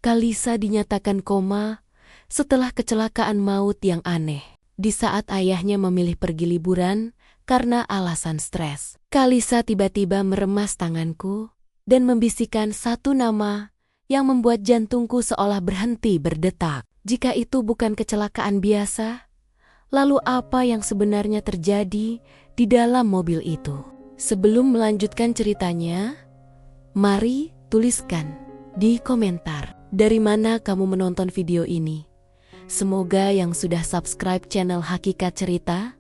Kalisa dinyatakan koma setelah kecelakaan maut yang aneh. Di saat ayahnya memilih pergi liburan karena alasan stres, Kalisa tiba-tiba meremas tanganku dan membisikkan satu nama yang membuat jantungku seolah berhenti berdetak. Jika itu bukan kecelakaan biasa, lalu apa yang sebenarnya terjadi di dalam mobil itu? Sebelum melanjutkan ceritanya, mari tuliskan di komentar dari mana kamu menonton video ini. Semoga yang sudah subscribe channel Hakikat Cerita,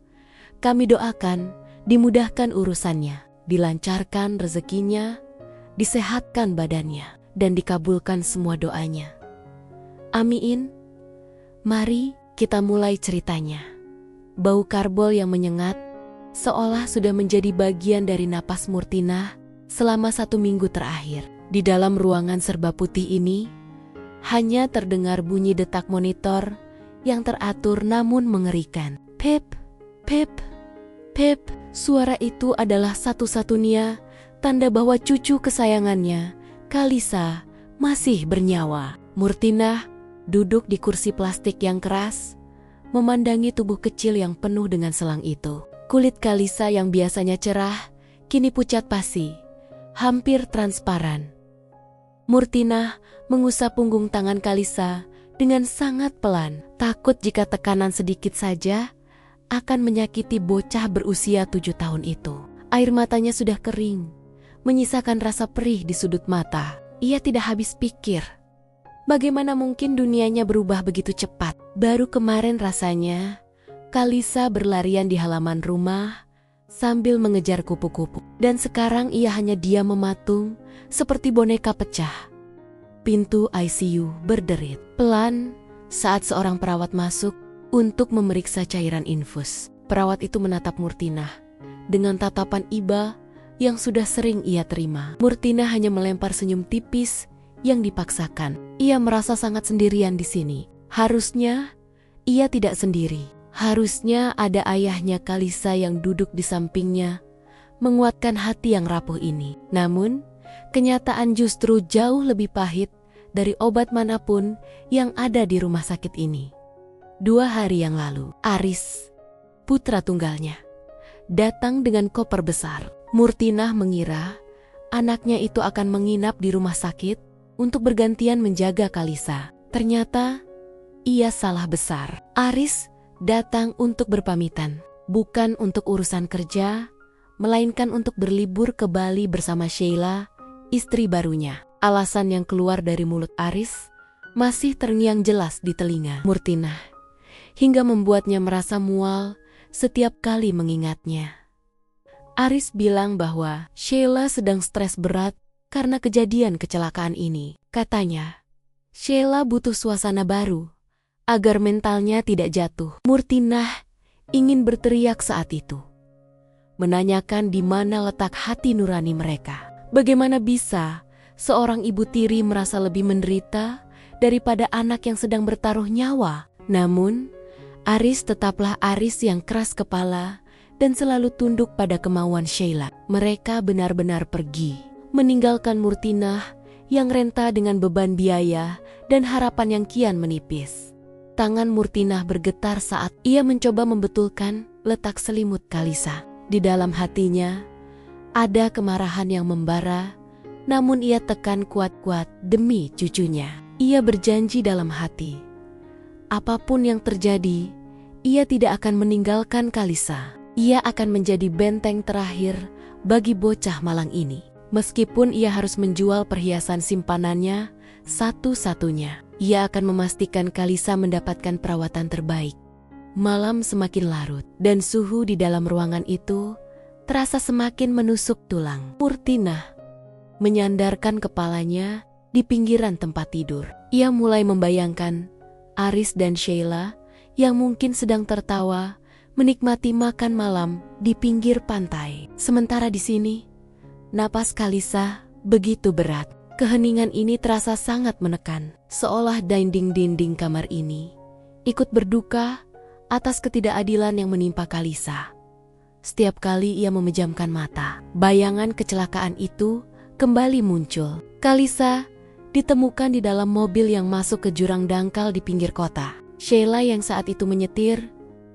kami doakan dimudahkan urusannya, dilancarkan rezekinya, disehatkan badannya, dan dikabulkan semua doanya. Amin. Mari kita mulai ceritanya. Bau karbol yang menyengat seolah sudah menjadi bagian dari napas Murtinah selama 1 minggu terakhir. Di dalam ruangan serba putih ini, hanya terdengar bunyi detak monitor yang teratur namun mengerikan. Pip, pip, pip. Suara itu adalah satu-satunya tanda bahwa cucu kesayangannya, Kalisa, masih bernyawa. Murtinah duduk di kursi plastik yang keras, memandangi tubuh kecil yang penuh dengan selang itu. Kulit Kalisa yang biasanya cerah, kini pucat pasi, hampir transparan. Murtinah mengusap punggung tangan Kalisa dengan sangat pelan, takut jika tekanan sedikit saja akan menyakiti bocah berusia 7 tahun itu. Air matanya sudah kering, menyisakan rasa perih di sudut mata. Ia tidak habis pikir. Bagaimana mungkin dunianya berubah begitu cepat? Baru kemarin rasanya Kalisa berlarian di halaman rumah sambil mengejar kupu-kupu. Dan sekarang ia hanya diam mematung seperti boneka pecah. Pintu ICU berderit pelan saat seorang perawat masuk untuk memeriksa cairan infus. Perawat itu menatap Murtinah dengan tatapan iba yang sudah sering ia terima. Murtinah hanya melempar senyum tipis yang dipaksakan. Ia merasa sangat sendirian di sini. Harusnya ia tidak sendiri. Harusnya ada ayahnya Kalisa yang duduk di sampingnya, menguatkan hati yang rapuh ini. Namun, kenyataan justru jauh lebih pahit dari obat manapun yang ada di rumah sakit ini. 2 hari yang lalu, Aris, putra tunggalnya, datang dengan koper besar. Murtinah mengira anaknya itu akan menginap di rumah sakit untuk bergantian menjaga Kalisa. Ternyata, ia salah besar. Aris datang untuk berpamitan, bukan untuk urusan kerja, melainkan untuk berlibur ke Bali bersama Sheila, istri barunya. Alasan yang keluar dari mulut Aris masih terngiang jelas di telinga Murtinah, hingga membuatnya merasa mual setiap kali mengingatnya. Aris bilang bahwa Sheila sedang stres berat karena kejadian kecelakaan ini. Katanya, Sheila butuh suasana baru agar mentalnya tidak jatuh. Murtinah ingin berteriak saat itu, menanyakan di mana letak hati nurani mereka. Bagaimana bisa seorang ibu tiri merasa lebih menderita daripada anak yang sedang bertaruh nyawa? Namun, Aris tetaplah Aris yang keras kepala dan selalu tunduk pada kemauan Sheila. Mereka benar-benar pergi, meninggalkan Murtinah yang renta dengan beban biaya dan harapan yang kian menipis. Tangan Murtinah bergetar saat ia mencoba membetulkan letak selimut Kalisa. Di dalam hatinya, ada kemarahan yang membara, namun ia tekan kuat-kuat demi cucunya. Ia berjanji dalam hati, apapun yang terjadi, ia tidak akan meninggalkan Kalisa. Ia akan menjadi benteng terakhir bagi bocah malang ini. Meskipun ia harus menjual perhiasan simpanannya satu-satunya, ia akan memastikan Kalisa mendapatkan perawatan terbaik. Malam semakin larut dan suhu di dalam ruangan itu terasa semakin menusuk tulang. Murtinah menyandarkan kepalanya di pinggiran tempat tidur. Ia mulai membayangkan Aris dan Sheila yang mungkin sedang tertawa menikmati makan malam di pinggir pantai. Sementara di sini, napas Kalisa begitu berat. Keheningan ini terasa sangat menekan, seolah dinding-dinding kamar ini ikut berduka atas ketidakadilan yang menimpa Kalisa. Setiap kali ia memejamkan mata, bayangan kecelakaan itu kembali muncul. Kalisa ditemukan di dalam mobil yang masuk ke jurang dangkal di pinggir kota. Sheila yang saat itu menyetir,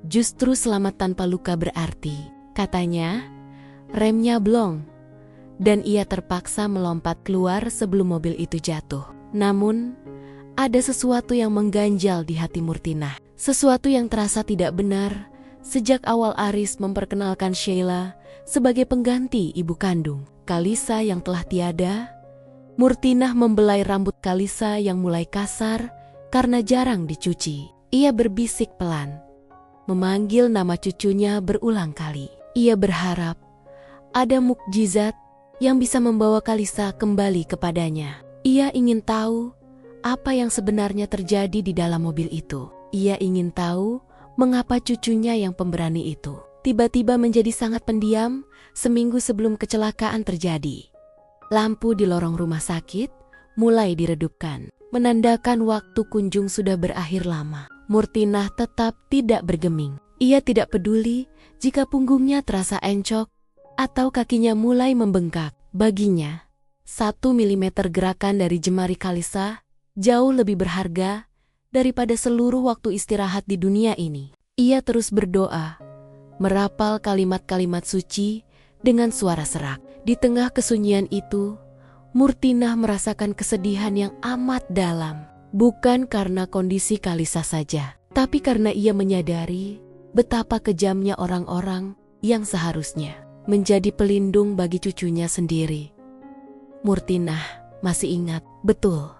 justru selamat tanpa luka berarti. Katanya, remnya blong, dan ia terpaksa melompat keluar sebelum mobil itu jatuh. Namun, ada sesuatu yang mengganjal di hati Murtinah. Sesuatu yang terasa tidak benar sejak awal Aris memperkenalkan Sheila sebagai pengganti ibu kandung Kalisa yang telah tiada. Murtinah membelai rambut Kalisa yang mulai kasar karena jarang dicuci. Ia berbisik pelan, memanggil nama cucunya berulang kali. Ia berharap ada mukjizat yang bisa membawa Kalisa kembali kepadanya. Ia ingin tahu apa yang sebenarnya terjadi di dalam mobil itu. Ia ingin tahu mengapa cucunya yang pemberani itu tiba-tiba menjadi sangat pendiam seminggu sebelum kecelakaan terjadi. Lampu di lorong rumah sakit mulai diredupkan, menandakan waktu kunjung sudah berakhir lama. Murtinah tetap tidak bergeming. Ia tidak peduli jika punggungnya terasa encok atau kakinya mulai membengkak. Baginya, 1 milimeter gerakan dari jemari Kalisa jauh lebih berharga daripada seluruh waktu istirahat di dunia ini. Ia terus berdoa, merapal kalimat-kalimat suci dengan suara serak. Di tengah kesunyian itu, Murtinah merasakan kesedihan yang amat dalam. Bukan karena kondisi Kalisa saja, tapi karena ia menyadari betapa kejamnya orang-orang yang seharusnya menjadi pelindung bagi cucunya sendiri. Murtinah masih ingat betul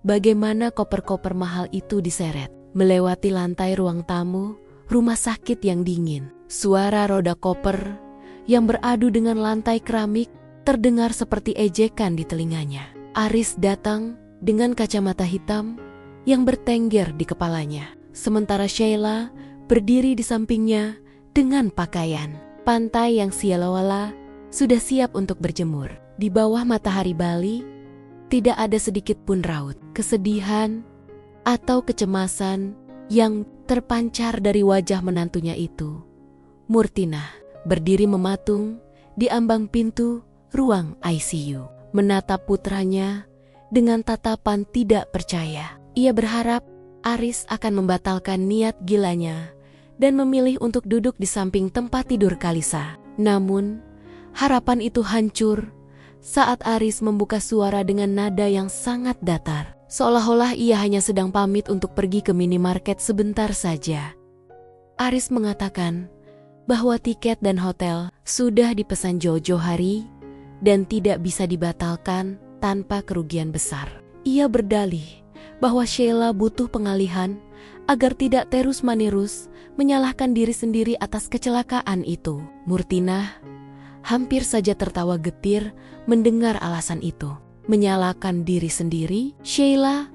bagaimana koper-koper mahal itu diseret melewati lantai ruang tamu rumah sakit yang dingin. Suara roda koper yang beradu dengan lantai keramik terdengar seperti ejekan di telinganya. Aris datang dengan kacamata hitam yang bertengger di kepalanya, sementara Sheila berdiri di sampingnya dengan pakaian pantai yang sialawala sudah siap untuk berjemur. Di bawah matahari Bali, tidak ada sedikit pun raut kesedihan atau kecemasan yang terpancar dari wajah menantunya itu. Murtinah berdiri mematung di ambang pintu ruang ICU, menatap putranya dengan tatapan tidak percaya. Ia berharap Aris akan membatalkan niat gilanya dan memilih untuk duduk di samping tempat tidur Kalisa. Namun, harapan itu hancur saat Aris membuka suara dengan nada yang sangat datar, seolah-olah ia hanya sedang pamit untuk pergi ke minimarket sebentar saja. Aris mengatakan bahwa tiket dan hotel sudah dipesan jauh-jauh hari dan tidak bisa dibatalkan tanpa kerugian besar. Ia berdalih bahwa Sheila butuh pengalihan agar tidak terus-menerus menyalahkan diri sendiri atas kecelakaan itu. Murtinah hampir saja tertawa getir mendengar alasan itu. Menyalahkan diri sendiri, Sheila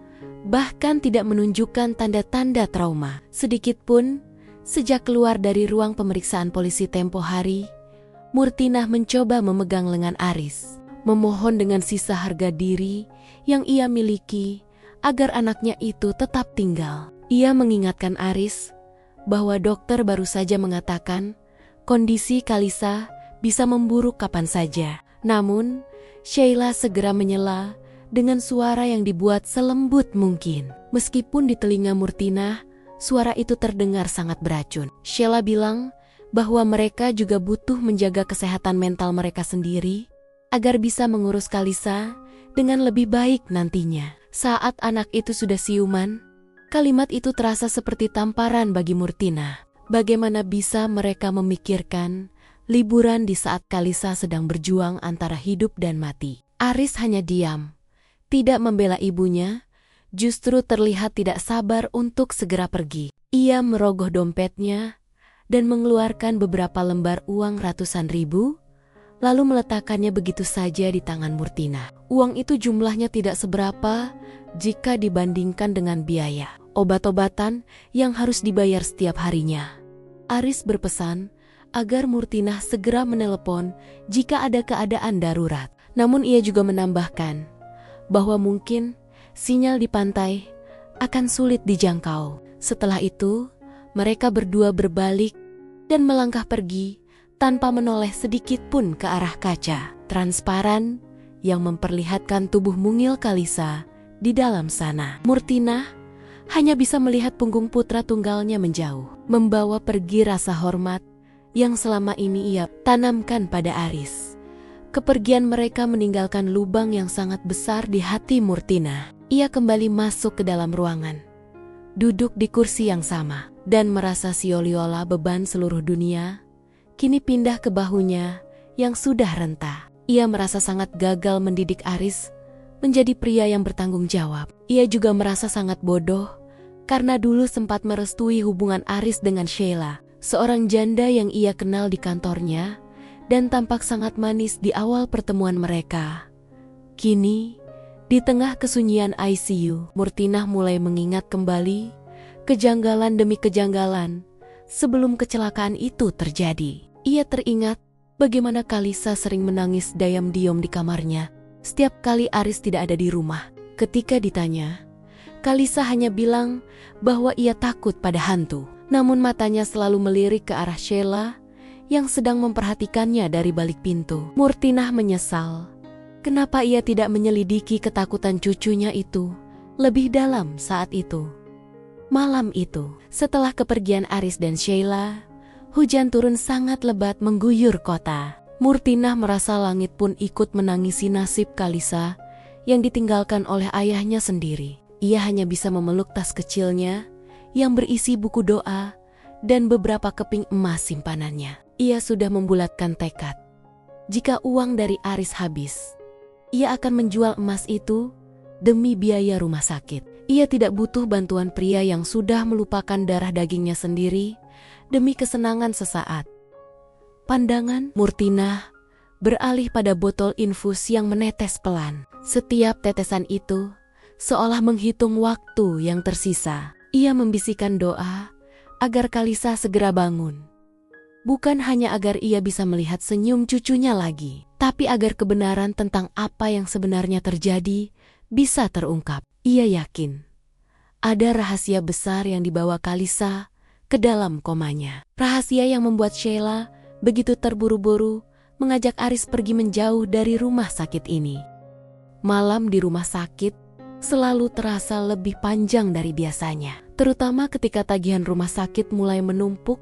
bahkan tidak menunjukkan tanda-tanda trauma sedikit pun sejak keluar dari ruang pemeriksaan polisi tempo hari. Murtinah mencoba memegang lengan Aris, memohon dengan sisa harga diri yang ia miliki agar anaknya itu tetap tinggal. Ia mengingatkan Aris bahwa dokter baru saja mengatakan kondisi Kalisa bisa memburuk kapan saja. Namun, Sheila segera menyela dengan suara yang dibuat selembut mungkin. Meskipun di telinga Murtinah, suara itu terdengar sangat beracun. Sheila bilang bahwa mereka juga butuh menjaga kesehatan mental mereka sendiri agar bisa mengurus Kalisa dengan lebih baik nantinya. Saat anak itu sudah siuman, kalimat itu terasa seperti tamparan bagi Murtinah. Bagaimana bisa mereka memikirkan liburan di saat Kalisa sedang berjuang antara hidup dan mati? Aris hanya diam, tidak membela ibunya, justru terlihat tidak sabar untuk segera pergi. Ia merogoh dompetnya dan mengeluarkan beberapa lembar uang ratusan ribu, lalu meletakkannya begitu saja di tangan Murtinah. Uang itu jumlahnya tidak seberapa jika dibandingkan dengan biaya obat-obatan yang harus dibayar setiap harinya. Aris berpesan agar Murtinah segera menelepon jika ada keadaan darurat. Namun ia juga menambahkan bahwa mungkin sinyal di pantai akan sulit dijangkau. Setelah itu, mereka berdua berbalik dan melangkah pergi tanpa menoleh sedikit pun ke arah kaca transparan yang memperlihatkan tubuh mungil Kalisa di dalam sana. Murtinah hanya bisa melihat punggung putra tunggalnya menjauh, membawa pergi rasa hormat yang selama ini ia tanamkan pada Aris. Kepergian mereka meninggalkan lubang yang sangat besar di hati Murtinah. Ia kembali masuk ke dalam ruangan, duduk di kursi yang sama, dan merasa seolah-olah beban seluruh dunia kini pindah ke bahunya yang sudah rentah. Ia merasa sangat gagal mendidik Aris menjadi pria yang bertanggung jawab. Ia juga merasa sangat bodoh karena dulu sempat merestui hubungan Aris dengan Sheila, seorang janda yang ia kenal di kantornya dan tampak sangat manis di awal pertemuan mereka. Kini, di tengah kesunyian ICU, Murtinah mulai mengingat kembali kejanggalan demi kejanggalan sebelum kecelakaan itu terjadi. Ia teringat bagaimana Kalisa sering menangis diam-diam di kamarnya setiap kali Aris tidak ada di rumah. Ketika ditanya, Kalisa hanya bilang bahwa ia takut pada hantu. Namun matanya selalu melirik ke arah Sheila yang sedang memperhatikannya dari balik pintu. Murtinah menyesal. Kenapa ia tidak menyelidiki ketakutan cucunya itu lebih dalam saat itu? Malam itu, setelah kepergian Aris dan Sheila, hujan turun sangat lebat mengguyur kota. Murtinah merasa langit pun ikut menangisi nasib Kalisa yang ditinggalkan oleh ayahnya sendiri. Ia hanya bisa memeluk tas kecilnya yang berisi buku doa dan beberapa keping emas simpanannya. Ia sudah membulatkan tekad. Jika uang dari Aris habis, ia akan menjual emas itu demi biaya rumah sakit. Ia tidak butuh bantuan pria yang sudah melupakan darah dagingnya sendiri demi kesenangan sesaat. Pandangan Murtinah beralih pada botol infus yang menetes pelan. Setiap tetesan itu seolah menghitung waktu yang tersisa. Ia membisikkan doa agar Kalisa segera bangun. Bukan hanya agar ia bisa melihat senyum cucunya lagi, tapi agar kebenaran tentang apa yang sebenarnya terjadi bisa terungkap. Ia yakin ada rahasia besar yang dibawa Kalisa ke dalam komanya. Rahasia yang membuat Sheila begitu terburu-buru mengajak Aris pergi menjauh dari rumah sakit ini. Malam di rumah sakit selalu terasa lebih panjang dari biasanya, terutama ketika tagihan rumah sakit mulai menumpuk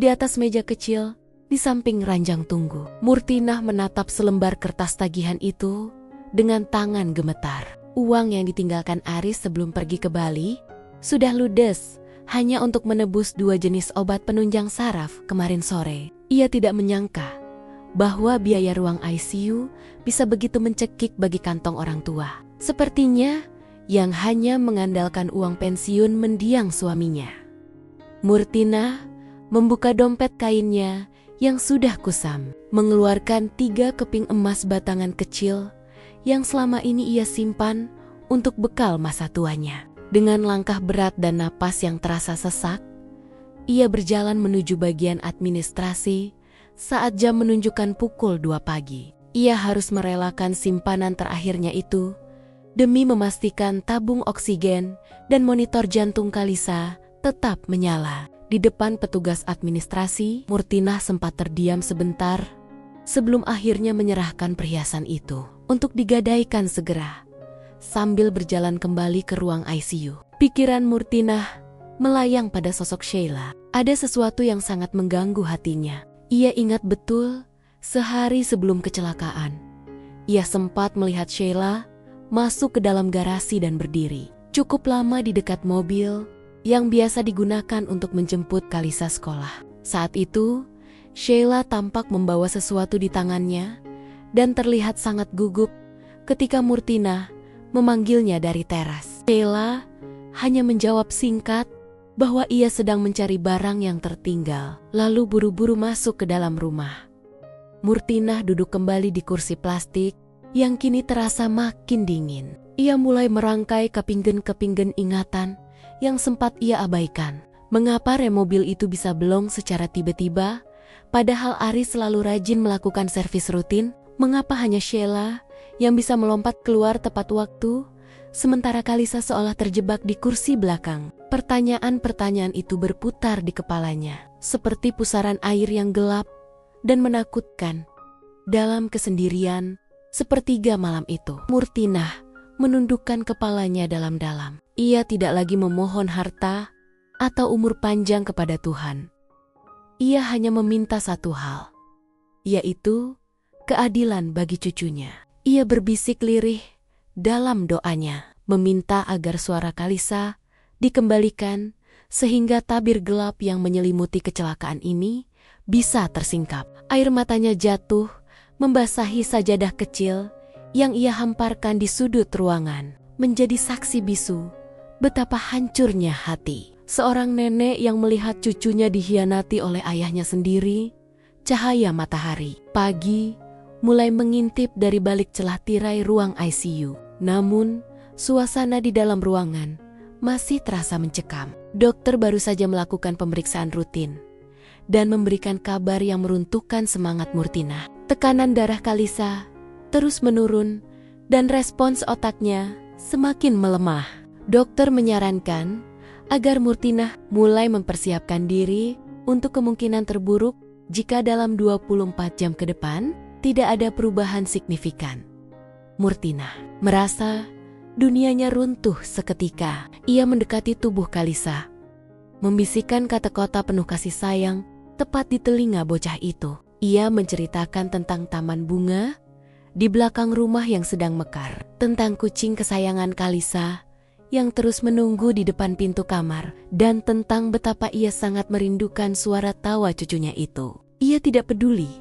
di atas meja kecil di samping ranjang tunggu. Murtinah menatap selembar kertas tagihan itu dengan tangan gemetar. Uang yang ditinggalkan Aris sebelum pergi ke Bali sudah ludes hanya untuk menebus 2 jenis obat penunjang saraf kemarin sore. Ia tidak menyangka bahwa biaya ruang ICU bisa begitu mencekik bagi kantong orang tua. Sepertinya yang hanya mengandalkan uang pensiun mendiang suaminya. Murtinah membuka dompet kainnya yang sudah kusam, mengeluarkan 3 keping emas batangan kecil yang selama ini ia simpan untuk bekal masa tuanya. Dengan langkah berat dan napas yang terasa sesak, ia berjalan menuju bagian administrasi saat jam menunjukkan pukul 2 pagi. Ia harus merelakan simpanan terakhirnya itu demi memastikan tabung oksigen dan monitor jantung Kalisa tetap menyala. Di depan petugas administrasi, Murtinah sempat terdiam sebentar sebelum akhirnya menyerahkan perhiasan itu untuk digadaikan segera, sambil berjalan kembali ke ruang ICU. Pikiran Murtinah melayang pada sosok Sheila. Ada sesuatu yang sangat mengganggu hatinya. Ia ingat betul sehari sebelum kecelakaan, ia sempat melihat Sheila masuk ke dalam garasi dan berdiri cukup lama di dekat mobil yang biasa digunakan untuk menjemput Kalisa sekolah. Saat itu, Sheila tampak membawa sesuatu di tangannya dan terlihat sangat gugup ketika Murtinah memanggilnya dari teras. Sheila hanya menjawab singkat bahwa ia sedang mencari barang yang tertinggal, lalu buru-buru masuk ke dalam rumah. Murtinah duduk kembali di kursi plastik yang kini terasa makin dingin. Ia mulai merangkai kepinggen-kepinggen ingatan yang sempat ia abaikan. Mengapa rem mobil itu bisa blong secara tiba-tiba, padahal Aris selalu rajin melakukan servis rutin? Mengapa hanya Sheila yang bisa melompat keluar tepat waktu, sementara Kalisa seolah terjebak di kursi belakang? Pertanyaan-pertanyaan itu berputar di kepalanya, seperti pusaran air yang gelap dan menakutkan. Dalam kesendirian, sepertiga malam itu, Murtinah menundukkan kepalanya dalam-dalam. Ia tidak lagi memohon harta atau umur panjang kepada Tuhan. Ia hanya meminta satu hal, yaitu keadilan bagi cucunya. Ia berbisik lirih dalam doanya, meminta agar suara Kalisa dikembalikan sehingga tabir gelap yang menyelimuti kecelakaan ini bisa tersingkap. Air matanya jatuh membasahi sajadah kecil yang ia hamparkan di sudut ruangan, menjadi saksi bisu betapa hancurnya hati seorang nenek yang melihat cucunya dikhianati oleh ayahnya sendiri. Cahaya matahari pagi mulai mengintip dari balik celah tirai ruang ICU. Namun, suasana di dalam ruangan masih terasa mencekam. Dokter baru saja melakukan pemeriksaan rutin dan memberikan kabar yang meruntuhkan semangat Murtinah. Tekanan darah Kalisa terus menurun dan respons otaknya semakin melemah. Dokter menyarankan agar Murtinah mulai mempersiapkan diri untuk kemungkinan terburuk jika dalam 24 jam ke depan tidak ada perubahan signifikan. Murtinah merasa dunianya runtuh seketika. Ia mendekati tubuh Kalisa, membisikkan kata-kata penuh kasih sayang tepat di telinga bocah itu. Ia menceritakan tentang taman bunga di belakang rumah yang sedang mekar, tentang kucing kesayangan Kalisa yang terus menunggu di depan pintu kamar, dan tentang betapa ia sangat merindukan suara tawa cucunya itu. Ia tidak peduli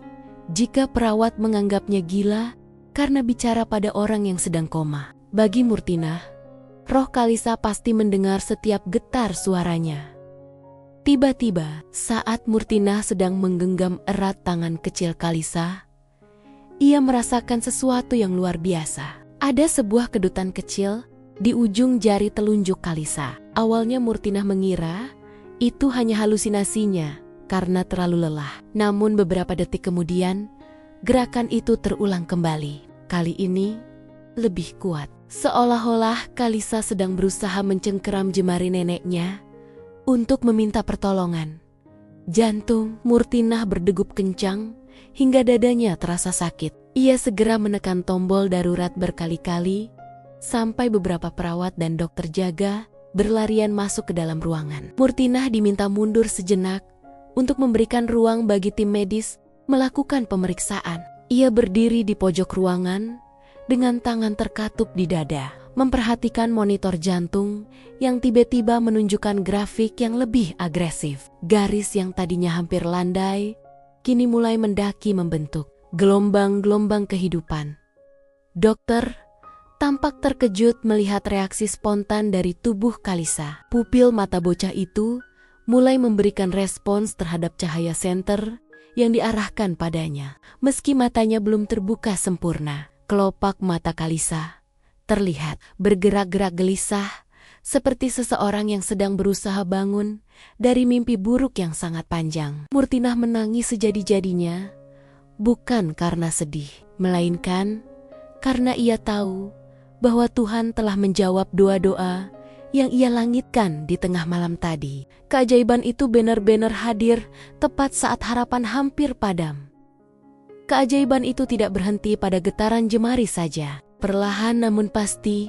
jika perawat menganggapnya gila karena bicara pada orang yang sedang koma. Bagi Murtinah, roh Kalisa pasti mendengar setiap getar suaranya. Tiba-tiba, saat Murtinah sedang menggenggam erat tangan kecil Kalisa, ia merasakan sesuatu yang luar biasa. Ada sebuah kedutan kecil di ujung jari telunjuk Kalisa. Awalnya Murtinah mengira itu hanya halusinasinya karena terlalu lelah. Namun beberapa detik kemudian, gerakan itu terulang kembali. Kali ini lebih kuat. Seolah-olah Kalisa sedang berusaha mencengkeram jemari neneknya untuk meminta pertolongan. Jantung Murtinah berdegup kencang hingga dadanya terasa sakit. Ia segera menekan tombol darurat berkali-kali sampai beberapa perawat dan dokter jaga berlarian masuk ke dalam ruangan. Murtinah diminta mundur sejenak untuk memberikan ruang bagi tim medis melakukan pemeriksaan. Ia berdiri di pojok ruangan dengan tangan terkatup di dada, memperhatikan monitor jantung yang tiba-tiba menunjukkan grafik yang lebih agresif. Garis yang tadinya hampir landai, kini mulai mendaki membentuk gelombang-gelombang kehidupan. Dokter tampak terkejut melihat reaksi spontan dari tubuh Kalisa. Pupil mata bocah itu mulai memberikan respons terhadap cahaya senter yang diarahkan padanya. Meski matanya belum terbuka sempurna, kelopak mata Kalisa terlihat bergerak-gerak gelisah seperti seseorang yang sedang berusaha bangun dari mimpi buruk yang sangat panjang. Murtinah menangis sejadi-jadinya, bukan karena sedih, melainkan karena ia tahu bahwa Tuhan telah menjawab doa-doa yang ia langitkan di tengah malam tadi. Keajaiban itu benar-benar hadir tepat saat harapan hampir padam. Keajaiban itu tidak berhenti pada getaran jemari saja. Perlahan namun pasti,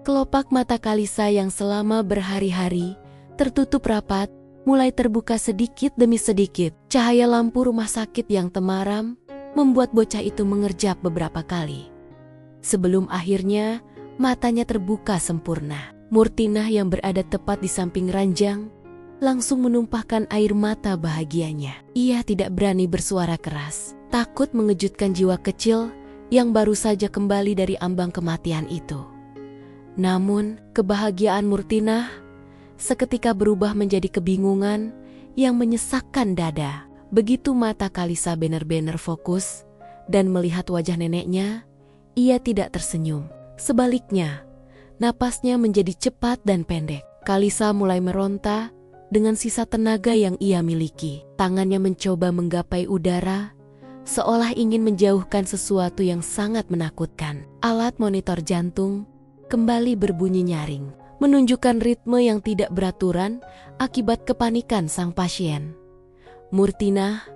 kelopak mata Kalisa yang selama berhari-hari tertutup rapat mulai terbuka sedikit demi sedikit. Cahaya lampu rumah sakit yang temaram membuat bocah itu mengerjap beberapa kali sebelum akhirnya matanya terbuka sempurna. Murtinah yang berada tepat di samping ranjang langsung menumpahkan air mata bahagianya. Ia tidak berani bersuara keras, takut mengejutkan jiwa kecil yang baru saja kembali dari ambang kematian itu. Namun, kebahagiaan Murtinah seketika berubah menjadi kebingungan yang menyesakkan dada. Begitu mata Kalisa benar-benar fokus dan melihat wajah neneknya, ia tidak tersenyum. Sebaliknya, napasnya menjadi cepat dan pendek. Kalisa mulai meronta dengan sisa tenaga yang ia miliki. Tangannya mencoba menggapai udara, seolah ingin menjauhkan sesuatu yang sangat menakutkan. Alat monitor jantung kembali berbunyi nyaring, menunjukkan ritme yang tidak beraturan akibat kepanikan sang pasien. Murtinah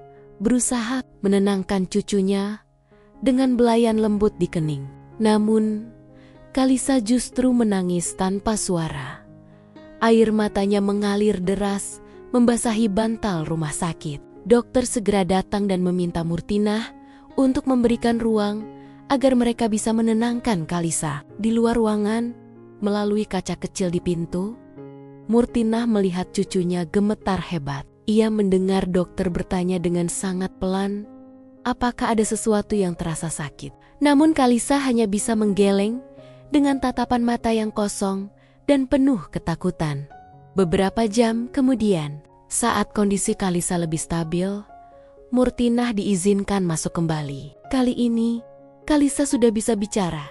berusaha menenangkan cucunya dengan belayan lembut di kening. Namun, Kalisa justru menangis tanpa suara. Air matanya mengalir deras, membasahi bantal rumah sakit. Dokter segera datang dan meminta Murtinah untuk memberikan ruang agar mereka bisa menenangkan Kalisa. Di luar ruangan, melalui kaca kecil di pintu, Murtinah melihat cucunya gemetar hebat. Ia mendengar dokter bertanya dengan sangat pelan, apakah ada sesuatu yang terasa sakit. Namun Kalisa hanya bisa menggeleng dengan tatapan mata yang kosong dan penuh ketakutan. Beberapa jam kemudian, saat kondisi Kalisa lebih stabil, Murtinah diizinkan masuk kembali. Kali ini, Kalisa sudah bisa bicara,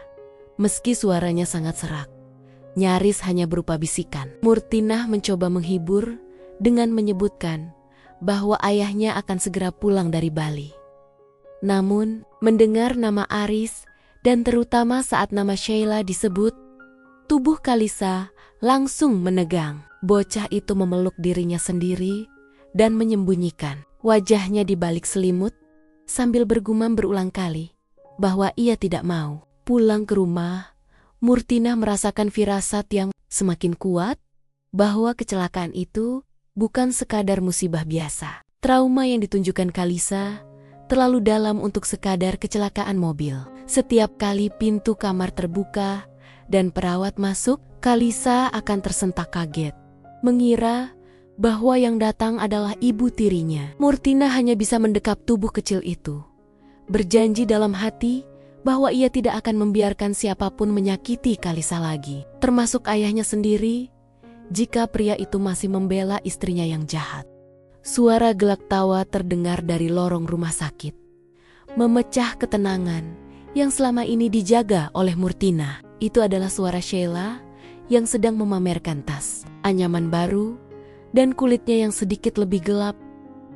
meski suaranya sangat serak. Nyaris hanya berupa bisikan. Murtinah mencoba menghibur dengan menyebutkan bahwa ayahnya akan segera pulang dari Bali. Namun, mendengar nama Aris dan terutama saat nama Sheila disebut, tubuh Kalisa langsung menegang. Bocah itu memeluk dirinya sendiri dan menyembunyikan wajahnya di balik selimut sambil bergumam berulang kali bahwa ia tidak mau pulang ke rumah. Murtinah merasakan firasat yang semakin kuat bahwa kecelakaan itu bukan sekadar musibah biasa. Trauma yang ditunjukkan Kalisa terlalu dalam untuk sekadar kecelakaan mobil. Setiap kali pintu kamar terbuka dan perawat masuk, Kalisa akan tersentak kaget, mengira bahwa yang datang adalah ibu tirinya. Murtinah hanya bisa mendekap tubuh kecil itu, berjanji dalam hati bahwa ia tidak akan membiarkan siapapun menyakiti Kalisa lagi, termasuk ayahnya sendiri, jika pria itu masih membela istrinya yang jahat. Suara gelak tawa terdengar dari lorong rumah sakit, memecah ketenangan yang selama ini dijaga oleh Murtinah. Itu adalah suara Sheila yang sedang memamerkan tas, anyaman baru, dan kulitnya yang sedikit lebih gelap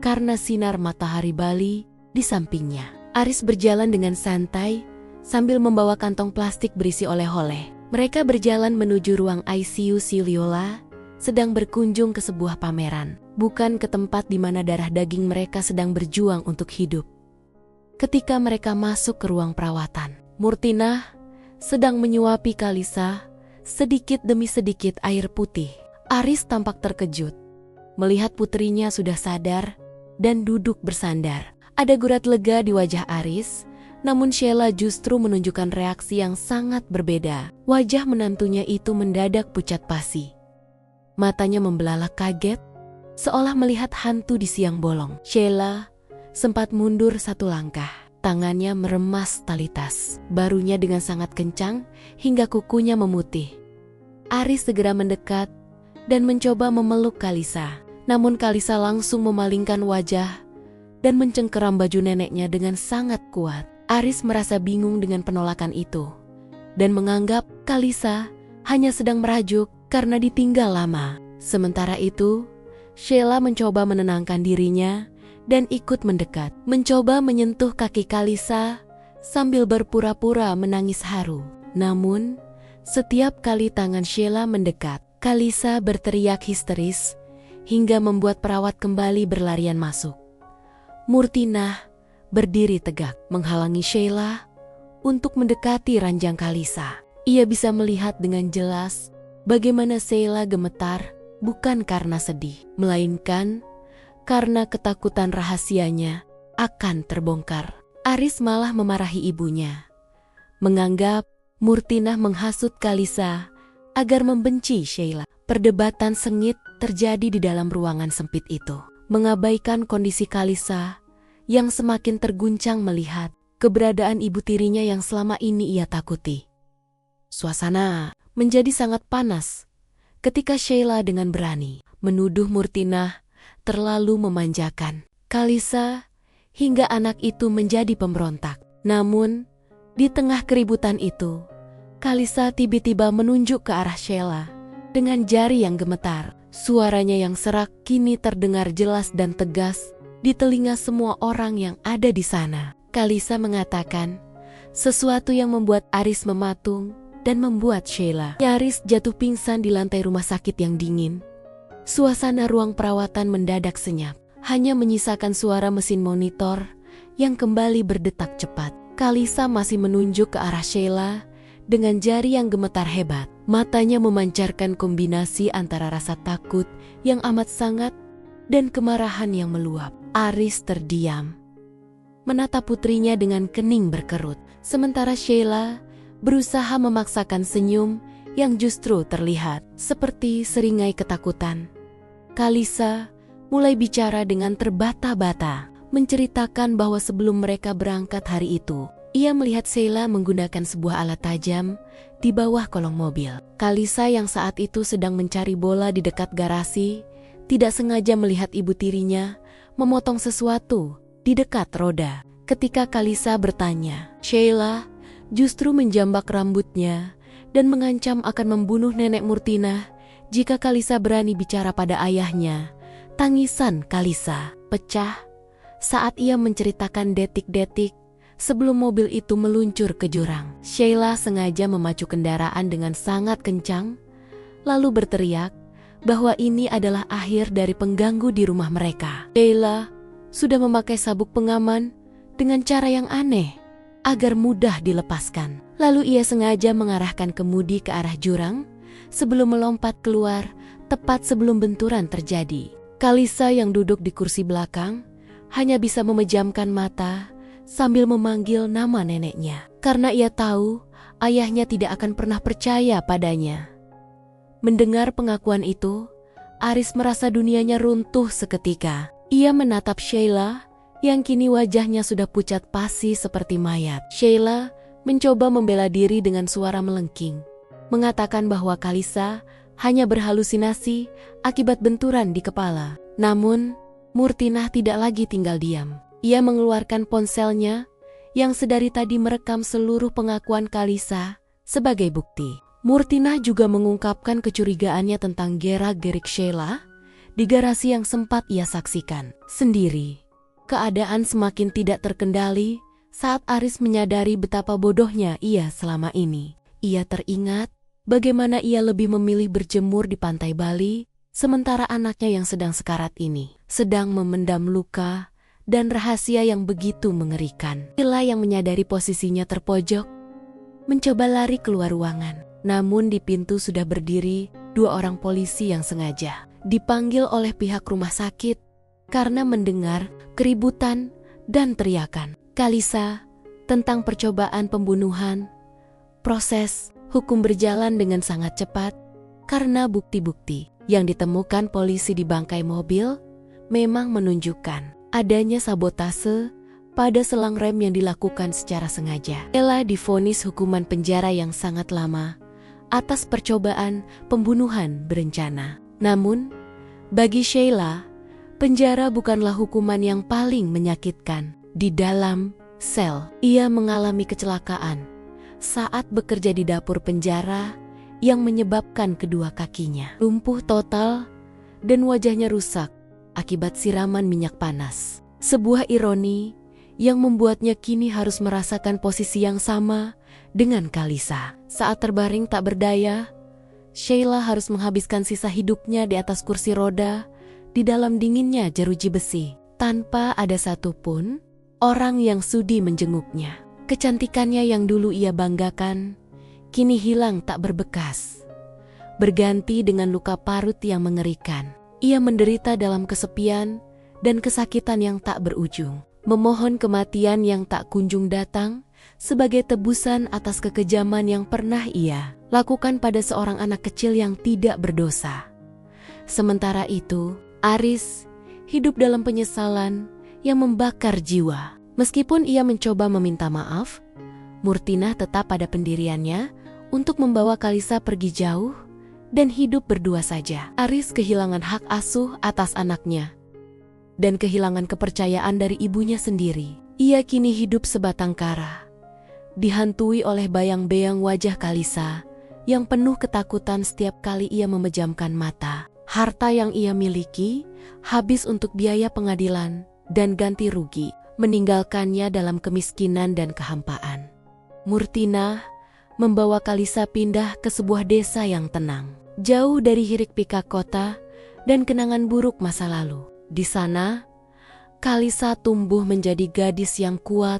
karena sinar matahari Bali di sampingnya. Aris berjalan dengan santai sambil membawa kantong plastik berisi oleh-oleh. Mereka berjalan menuju ruang ICU Siliola, sedang berkunjung ke sebuah pameran, bukan ke tempat di mana darah daging mereka sedang berjuang untuk hidup. Ketika mereka masuk ke ruang perawatan, Murtinah sedang menyuapi Kalisa sedikit demi sedikit air putih. Aris tampak terkejut melihat putrinya sudah sadar dan duduk bersandar. Ada gurat lega di wajah Aris, namun Sheila justru menunjukkan reaksi yang sangat berbeda. Wajah menantunya itu mendadak pucat pasi. Matanya membelalak kaget, seolah melihat hantu di siang bolong. Sheila sempat mundur satu langkah. Tangannya meremas tali tas barunya dengan sangat kencang hingga kukunya memutih. Aris segera mendekat dan mencoba memeluk Kalisa. Namun Kalisa langsung memalingkan wajah dan mencengkeram baju neneknya dengan sangat kuat. Aris merasa bingung dengan penolakan itu dan menganggap Kalisa hanya sedang merajuk karena ditinggal lama. Sementara itu, Sheila mencoba menenangkan dirinya dan ikut mendekat, mencoba menyentuh kaki Kalisa sambil berpura-pura menangis haru. Namun, setiap kali tangan Sheila mendekat, Kalisa berteriak histeris hingga membuat perawat kembali berlarian masuk. Murtinah berdiri tegak, menghalangi Sheila untuk mendekati ranjang Kalisa. Ia bisa melihat dengan jelas bagaimana Sheila gemetar bukan karena sedih, melainkan karena ketakutan rahasianya akan terbongkar. Aris malah memarahi ibunya, menganggap Murtinah menghasut Kalisa agar membenci Sheila. Perdebatan sengit terjadi di dalam ruangan sempit itu, mengabaikan kondisi Kalisa yang semakin terguncang melihat keberadaan ibu tirinya yang selama ini ia takuti. Suasana menjadi sangat panas ketika Sheila dengan berani menuduh Murtinah terlalu memanjakan Kalisa hingga anak itu menjadi pemberontak. Namun, di tengah keributan itu, Kalisa tiba-tiba menunjuk ke arah Sheila dengan jari yang gemetar. Suaranya yang serak kini terdengar jelas dan tegas di telinga semua orang yang ada di sana. Kalisa mengatakan sesuatu yang membuat Aris mematung dan membuat Sheila nyaris jatuh pingsan di lantai rumah sakit yang dingin. Suasana ruang perawatan mendadak senyap, hanya menyisakan suara mesin monitor yang kembali berdetak cepat. Kalisa masih menunjuk ke arah Sheila dengan jari yang gemetar hebat. Matanya memancarkan kombinasi antara rasa takut yang amat sangat dan kemarahan yang meluap. Aris terdiam, menatap putrinya dengan kening berkerut. Sementara Sheila berusaha memaksakan senyum yang justru terlihat seperti seringai ketakutan. Kalisa mulai bicara dengan terbata-bata, menceritakan bahwa sebelum mereka berangkat hari itu, ia melihat Sheila menggunakan sebuah alat tajam di bawah kolong mobil. Kalisa yang saat itu sedang mencari bola di dekat garasi, tidak sengaja melihat ibu tirinya memotong sesuatu di dekat roda. Ketika Kalisa bertanya, Sheila justru menjambak rambutnya dan mengancam akan membunuh nenek Murtina jika Kalisa berani bicara pada ayahnya. Tangisan Kalisa pecah saat ia menceritakan detik-detik sebelum mobil itu meluncur ke jurang. Sheila sengaja memacu kendaraan dengan sangat kencang, lalu berteriak bahwa ini adalah akhir dari pengganggu di rumah mereka. Sheila sudah memakai sabuk pengaman dengan cara yang aneh agar mudah dilepaskan. Lalu ia sengaja mengarahkan kemudi ke arah jurang sebelum melompat keluar tepat sebelum benturan terjadi. Kalisa yang duduk di kursi belakang hanya bisa memejamkan mata sambil memanggil nama neneknya, karena ia tahu ayahnya tidak akan pernah percaya padanya. Mendengar pengakuan itu, Aris merasa dunianya runtuh seketika. Ia menatap Sheila yang kini wajahnya sudah pucat pasi seperti mayat. Sheila mencoba membela diri dengan suara melengking, mengatakan bahwa Kalisa hanya berhalusinasi akibat benturan di kepala. Namun, Murtinah tidak lagi tinggal diam. Ia mengeluarkan ponselnya yang sedari tadi merekam seluruh pengakuan Kalisa sebagai bukti. Murtinah juga mengungkapkan kecurigaannya tentang gerak-gerik Sheila di garasi yang sempat ia saksikan sendiri. Keadaan semakin tidak terkendali saat Aris menyadari betapa bodohnya ia selama ini. Ia teringat bagaimana ia lebih memilih berjemur di pantai Bali, sementara anaknya yang sedang sekarat ini sedang memendam luka dan rahasia yang begitu mengerikan. Sheila yang menyadari posisinya terpojok, mencoba lari keluar ruangan. Namun di pintu sudah berdiri 2 orang polisi yang sengaja dipanggil oleh pihak rumah sakit karena mendengar keributan dan teriakan Kalisa tentang percobaan pembunuhan. Proses hukum berjalan dengan sangat cepat karena bukti-bukti yang ditemukan polisi di bangkai mobil memang menunjukkan adanya sabotase pada selang rem yang dilakukan secara sengaja. Sheila divonis hukuman penjara yang sangat lama atas percobaan pembunuhan berencana. Namun, bagi Sheila, penjara bukanlah hukuman yang paling menyakitkan. Di dalam sel, ia mengalami kecelakaan saat bekerja di dapur penjara yang menyebabkan kedua kakinya lumpuh total dan wajahnya rusak akibat siraman minyak panas. Sebuah ironi yang membuatnya kini harus merasakan posisi yang sama dengan Kalisa. Saat terbaring tak berdaya, Sheila harus menghabiskan sisa hidupnya di atas kursi roda di dalam dinginnya jeruji besi, tanpa ada satupun orang yang sudi menjenguknya. Kecantikannya yang dulu ia banggakan, kini hilang tak berbekas, berganti dengan luka parut yang mengerikan. Ia menderita dalam kesepian dan kesakitan yang tak berujung, memohon kematian yang tak kunjung datang sebagai tebusan atas kekejaman yang pernah ia lakukan pada seorang anak kecil yang tidak berdosa. Sementara itu, Aris hidup dalam penyesalan yang membakar jiwa. Meskipun ia mencoba meminta maaf, Murtinah tetap pada pendiriannya untuk membawa Kalisa pergi jauh dan hidup berdua saja. Aris kehilangan hak asuh atas anaknya dan kehilangan kepercayaan dari ibunya sendiri. Ia kini hidup sebatang kara, dihantui oleh bayang-bayang wajah Kalisa yang penuh ketakutan setiap kali ia memejamkan mata. Harta yang ia miliki habis untuk biaya pengadilan dan ganti rugi, meninggalkannya dalam kemiskinan dan kehampaan. Murtinah membawa Kalisa pindah ke sebuah desa yang tenang, jauh dari hiruk-pikuk kota dan kenangan buruk masa lalu. Di sana, Kalisa tumbuh menjadi gadis yang kuat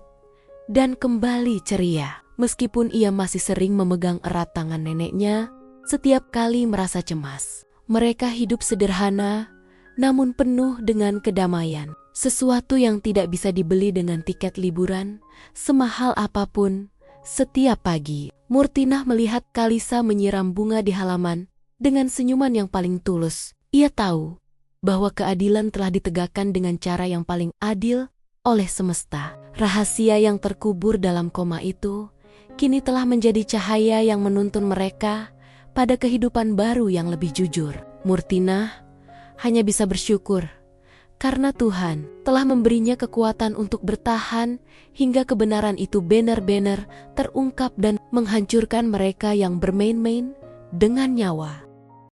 dan kembali ceria. Meskipun ia masih sering memegang erat tangan neneknya, setiap kali merasa cemas. Mereka hidup sederhana, namun penuh dengan kedamaian. Sesuatu yang tidak bisa dibeli dengan tiket liburan, semahal apapun. Setiap pagi, Murtinah melihat Kalisa menyiram bunga di halaman dengan senyuman yang paling tulus. Ia tahu bahwa keadilan telah ditegakkan dengan cara yang paling adil oleh semesta. Rahasia yang terkubur dalam koma itu kini telah menjadi cahaya yang menuntun mereka pada kehidupan baru yang lebih jujur. Murtinah hanya bisa bersyukur karena Tuhan telah memberinya kekuatan untuk bertahan hingga kebenaran itu benar-benar terungkap dan menghancurkan mereka yang bermain-main dengan nyawa.